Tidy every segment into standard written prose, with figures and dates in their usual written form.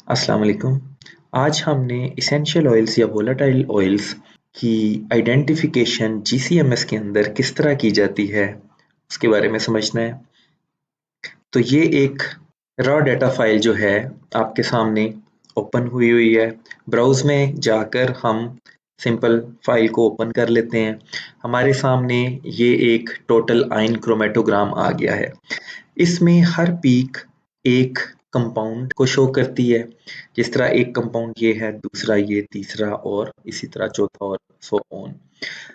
अस्सलाम वालेकुम। आज हमने इसेंशियल ऑयल्स या वोलेटाइल ऑयल्स की आइडेंटिफिकेशन जीसीएमएस के अंदर किस तरह की जाती है उसके बारे में समझना है। तो ये एक रॉ डेटा फाइल जो है आपके सामने ओपन हुई है। ब्राउज में जाकर हम सिंपल फाइल को ओपन कर लेते हैं। हमारे सामने ये एक टोटल आयन क्रोमेटोग्राम आ गया है। इसमें हर पीक एक कंपाउंड को शो करती है। जिस तरह एक कंपाउंड ये है, दूसरा ये, तीसरा और इसी तरह चौथा और सो ऑन।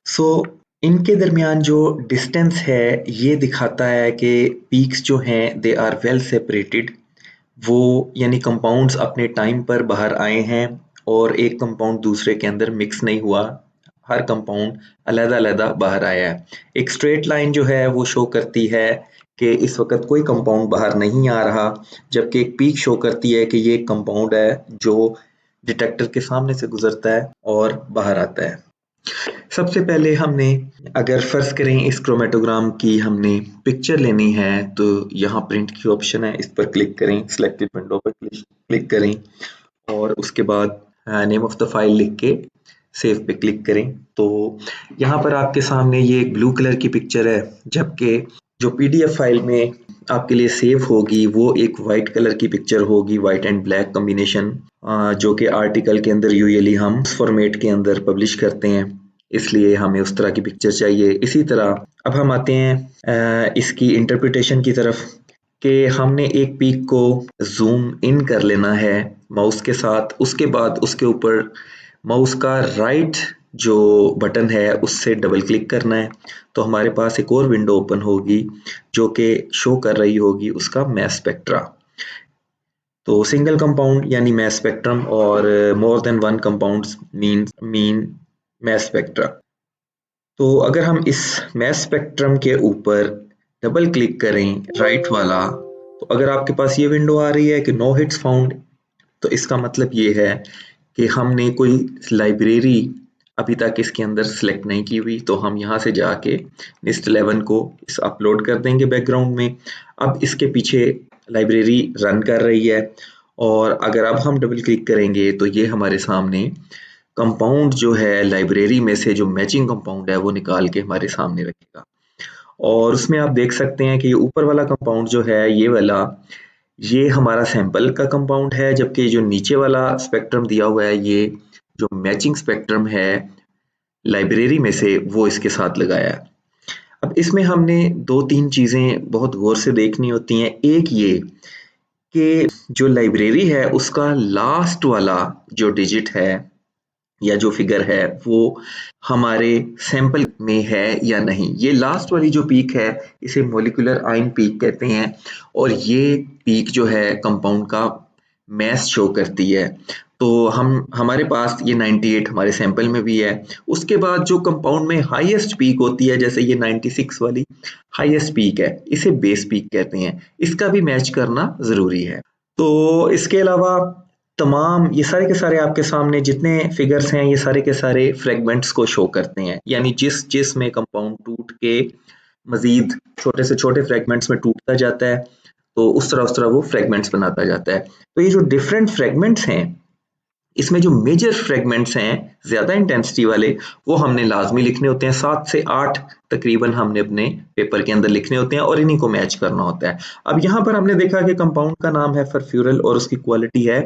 सो इनके दरमियान जो डिस्टेंस है ये दिखाता है कि पीक्स जो हैं दे आर वेल सेपरेटेड। वो यानी कंपाउंड्स अपने टाइम पर बाहर आए हैं और एक कंपाउंड दूसरे के अंदर मिक्स नहीं हुआ। हर कंपाउंड अलग-अलग बाहर आया है। एक स्ट्रेट लाइन जो है वो शो करती है कि इस वक्त कोई कंपाउंड बाहर नहीं आ रहा, जबकि एक पीक शो करती है कि ये एक कंपाउंड है जो डिटेक्टर के सामने से गुजरता है और बाहर आता है। सबसे पहले हमने अगर फर्ज करें इस क्रोमेटोग्राम की हमने पिक्चर लेनी है तो यहाँ प्रिंट की ऑप्शन है, इस पर क्लिक करें, सिलेक्टेड विंडो पर क्लिक करें और उसके बाद नेम ऑफ द फाइल लिख के सेव पे क्लिक करें। तो यहाँ पर आपके सामने ये एक ब्लू कलर की पिक्चर है, जबकि जो पीडीएफ फाइल में आपके लिए सेव होगी वो एक वाइट कलर की पिक्चर होगी, वाइट एंड ब्लैक कॉम्बिनेशन, जो कि आर्टिकल के अंदर यूजुअली हम इस फॉर्मेट के अंदर पब्लिश करते हैं, इसलिए हमें उस तरह की पिक्चर चाहिए। इसी तरह अब हम आते हैं इसकी इंटरप्रिटेशन की तरफ कि हमने एक पीक को जूम इन कर लेना है माउस के साथ। उसके बाद उसके ऊपर माउस का राइट जो बटन है उससे डबल क्लिक करना है, तो हमारे पास एक और विंडो ओपन होगी जो कि शो कर रही होगी उसका मैस स्पेक्ट्रा। तो सिंगल कंपाउंड यानी मैस स्पेक्ट्रम और more than one compounds mean mass spectra. तो अगर हम इस मैस स्पेक्ट्रम के ऊपर डबल क्लिक करें राइट वाला, तो अगर आपके पास ये विंडो आ रही है कि नो हिट्स फाउंड, तो इसका मतलब ये है कि हमने कोई लाइब्रेरी अभी तक इसके अंदर सेलेक्ट नहीं की हुई। तो हम यहाँ से जाके NIST 11 को इस अपलोड कर देंगे बैकग्राउंड में। अब इसके पीछे लाइब्रेरी रन कर रही है और अगर अब हम डबल क्लिक करेंगे तो ये हमारे सामने कंपाउंड जो है लाइब्रेरी में से जो मैचिंग कंपाउंड है वो निकाल के हमारे सामने रखेगा। और उसमें आप देख सकते हैं कि ये ऊपर वाला कंपाउंड जो है ये वाला, ये हमारा सैंपल का कंपाउंड है, जबकि जो नीचे वाला स्पेक्ट्रम दिया हुआ है ये जो मैचिंग स्पेक्ट्रम है लाइब्रेरी में से वो इसके साथ लगाया है। अब इसमें हमने दो तीन चीजें बहुत गौर से देखनी होती हैं। एक ये कि जो लाइब्रेरी है उसका लास्ट वाला जो डिजिट है या जो फिगर है वो हमारे सैंपल में है या नहीं। ये लास्ट वाली जो पीक है इसे मॉलिक्यूलर आयन पीक कहते हैं और ये पीक जो है कंपाउंड का मैस शो करती है। तो हमारे पास ये 98 हमारे सैंपल में भी है। उसके बाद जो कंपाउंड में हाईएस्ट पीक होती है, जैसे ये 96 वाली हाईएस्ट पीक है, इसे बेस पीक कहते हैं। इसका भी मैच करना जरूरी है। तो इसके अलावा तमाम ये सारे के सारे आपके सामने जितने फिगर्स हैं ये सारे के सारे फ्रेगमेंट्स को शो करते हैं, यानी जिस जिस में कंपाउंड टूट के मजीद छोटे से छोटे फ्रेगमेंट्स में टूटता जाता है तो उस तरह वो फ्रेगमेंट्स बनाता जाता है। तो ये जो डिफरेंट फ्रेगमेंट्स हैं इसमें जो मेजर फ्रेगमेंट्स हैं ज्यादा इंटेंसिटी वाले वो हमने लाजमी लिखने होते हैं। 7 से 8 तकरीबन हमने अपने पेपर के अंदर लिखने होते हैं और इन्हीं को मैच करना होता है। अब यहाँ पर हमने देखा कि कंपाउंड का नाम है फरफ्यूरल और उसकी क्वालिटी है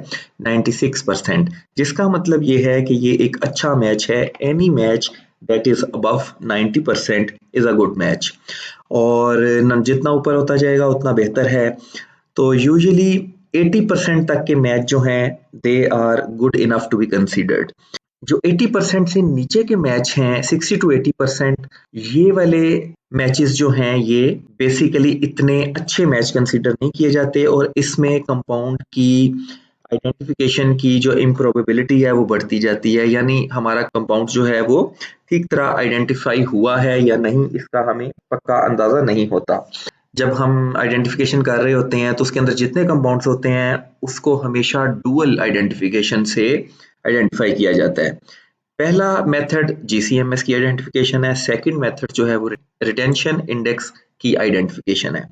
96%, जिसका मतलब ये है कि ये एक अच्छा मैच है। Any match that is above 90% is a good match और जितना ऊपर होता जाएगा उतना बेहतर है। तो यूजुअली 80% तक के मैच जो हैं they are good enough to be considered. जो 80% से नीचे के मैच हैं 60 टू 80%, ये वाले मैचेस जो हैं ये बेसिकली इतने अच्छे मैच कंसीडर नहीं किए जाते और इसमें कंपाउंड की आइडेंटिफिकेशन की जो इम्प्रोबेबिलिटी है वो बढ़ती जाती है, यानी हमारा कंपाउंड जो है वो ठीक तरह आइडेंटिफाई हुआ है या नहीं इसका हमें पक्का अंदाजा नहीं होता। जब हम आइडेंटिफिकेशन कर रहे होते हैं तो उसके अंदर जितने कंपाउंड्स होते हैं उसको हमेशा डुअल आइडेंटिफिकेशन से आइडेंटिफाई किया जाता है। पहला मेथड जीसीएमएस की आइडेंटिफिकेशन है, सेकंड मेथड जो है वो रिटेंशन इंडेक्स की आइडेंटिफिकेशन है।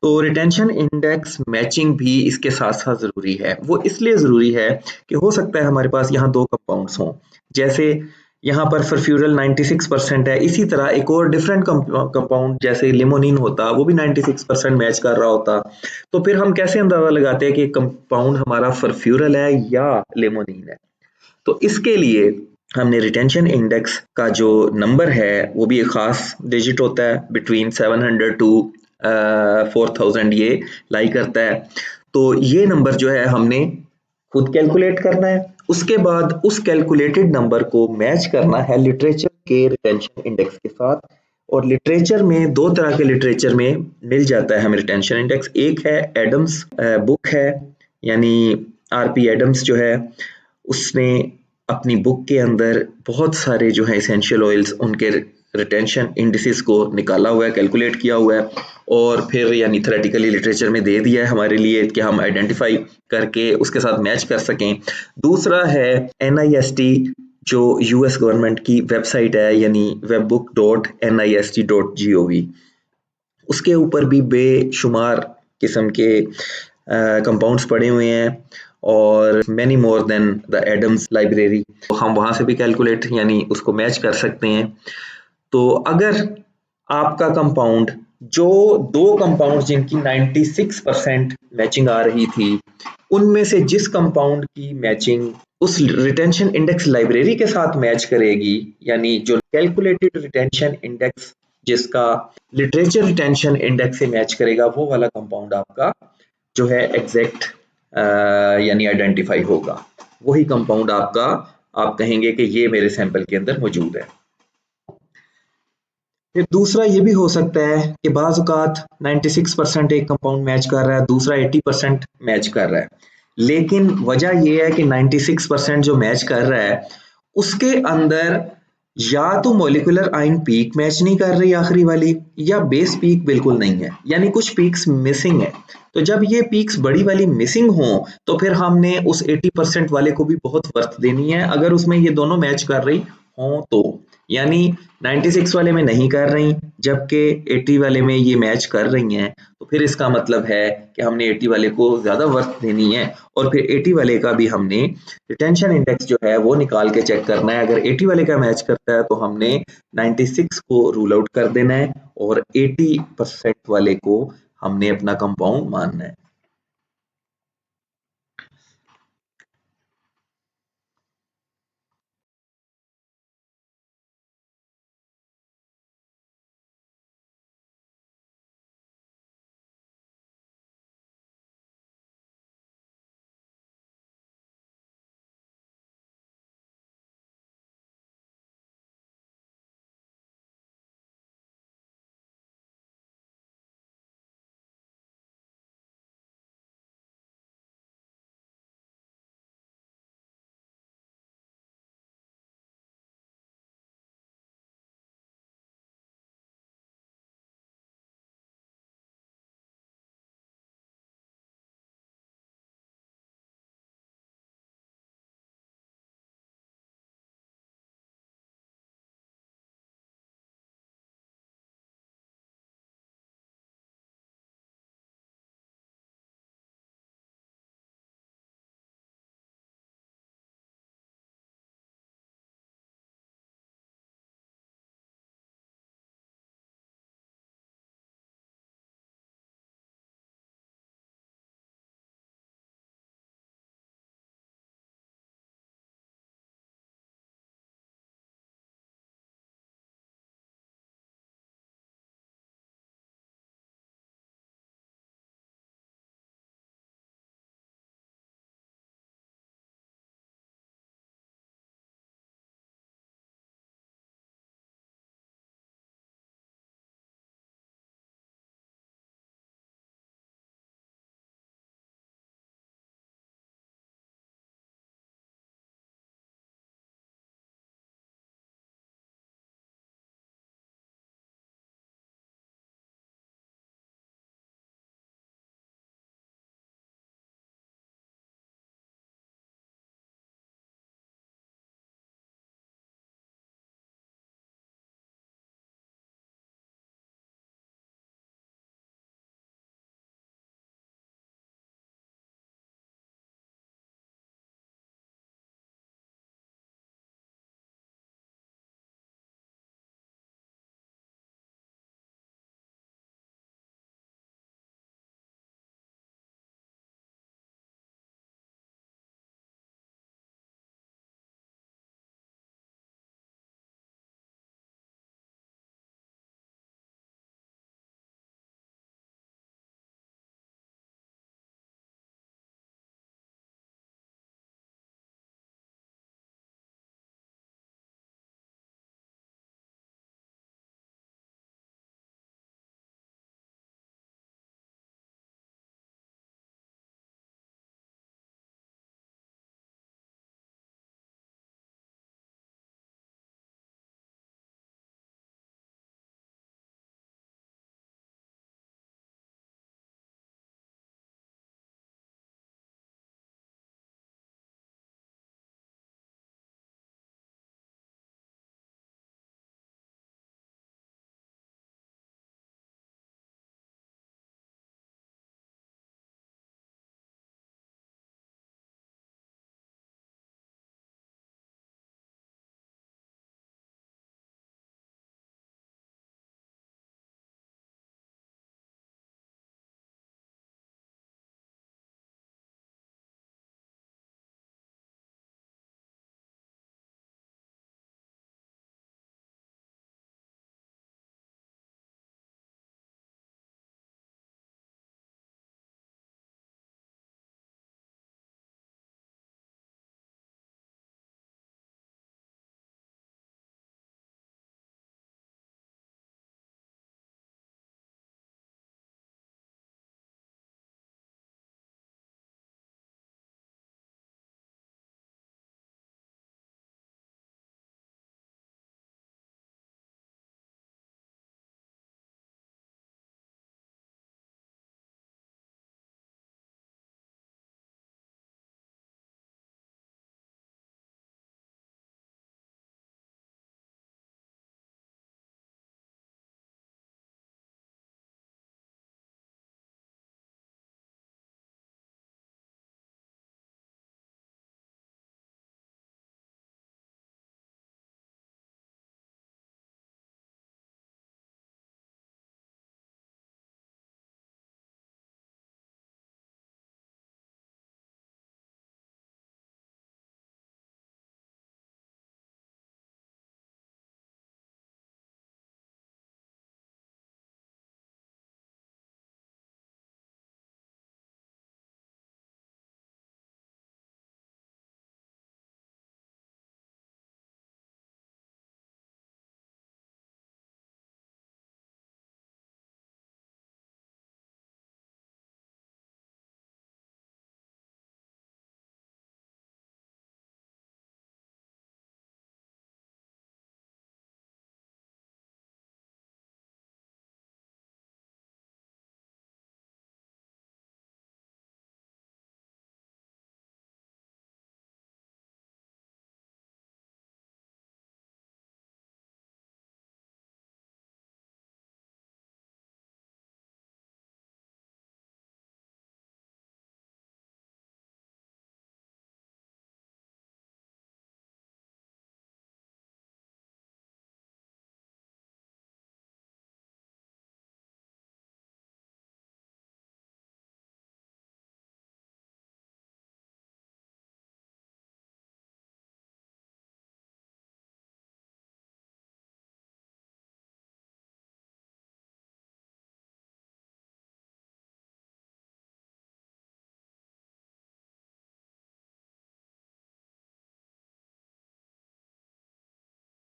तो रिटेंशन इंडेक्स मैचिंग भी इसके साथ साथ ज़रूरी है। वो इसलिए ज़रूरी है कि हो सकता है हमारे पास यहाँ 2 कंपाउंड्स हों। जैसे यहाँ पर सल्फ्यूरल 96% है, इसी तरह एक और डिफरेंट कंपाउंड जैसे लिमोनिन होता, वो भी 96% मैच कर रहा होता। तो फिर हम कैसे अंदाज़ा लगाते हैं कि कंपाउंड हमारा सल्फ्यूरल है या लिमोनिन है? तो इसके लिए हमने रिटेंशन इंडेक्स का जो नंबर है वो भी एक खास डिजिट होता है, बिटवीन 700 टू 4000 ये लाई करता है। तो ये नंबर जो है हमने खुद कैलकुलेट करना है, उसके बाद उस कैलकुलेटेड नंबर को मैच करना है लिटरेचर के रिटेंशन इंडेक्स के साथ। और लिटरेचर में 2 तरह के लिटरेचर में मिल जाता है हमें रिटेंशन इंडेक्स। एक है एडम्स बुक है, यानी आरपी एडम्स जो है उसने अपनी बुक के अंदर बहुत सारे जो है एसेंशियल ऑयल्स उनके रिटेंशन इंडिसेस को निकाला हुआ है, कैलकुलेट किया हुआ है और फिर यानी थ्योरेटिकली लिटरेचर में दे दिया है हमारे लिए कि हम आइडेंटिफाई करके उसके साथ मैच कर सकें। दूसरा है NIST जो यूएस गवर्नमेंट की वेबसाइट है, यानी webbook.nist.gov। उसके ऊपर भी बेशुमार किस्म के कंपाउंड्स पड़े हुए हैं और many more than the Adams library. तो हम वहाँ से भी कैलकुलेट यानी उसको मैच कर सकते हैं। तो अगर आपका कंपाउंड जो 2 कंपाउंड जिनकी 96% मैचिंग आ रही थी, उनमें से जिस कंपाउंड की मैचिंग उस रिटेंशन इंडेक्स लाइब्रेरी के साथ मैच करेगी, यानी जो कैलकुलेटेड रिटेंशन इंडेक्स जिसका लिटरेचर रिटेंशन इंडेक्स से मैच करेगा, वो वाला कंपाउंड आपका जो है एग्जैक्ट यानी आइडेंटिफाई होगा। वही कंपाउंड आपका आप कहेंगे कि ये मेरे सैंपल के अंदर मौजूद है। फिर दूसरा ये भी हो सकता है कि बाज़ औक़ात 96% एक कंपाउंड मैच कर रहा है, दूसरा 80% मैच कर रहा है। लेकिन वजह ये है कि 96% जो मैच कर रहा है, उसके अंदर या तो मॉलिक्यूलर आयन पीक मैच नहीं कर रही आखिरी वाली, या बेस पीक बिल्कुल नहीं है, यानी कुछ पीक्स मिसिंग है। तो जब ये पीक्स बड़ी वाली मिसिंग हो तो फिर हमने उस 80% वाले को भी बहुत वर्थ देनी है, अगर उसमें ये दोनों मैच कर रही हों तो। यानी 96 वाले में नहीं कर रही जबकि 80 वाले में ये मैच कर रही हैं, तो फिर इसका मतलब है कि हमने 80 वाले को ज़्यादा वर्थ देनी है और फिर 80 वाले का भी हमने रिटेंशन इंडेक्स जो है वो निकाल के चेक करना है। अगर 80 वाले का मैच करता है तो हमने 96 को रूल आउट कर देना है और 80% वाले को हमने अपना कंपाउंड मानना है।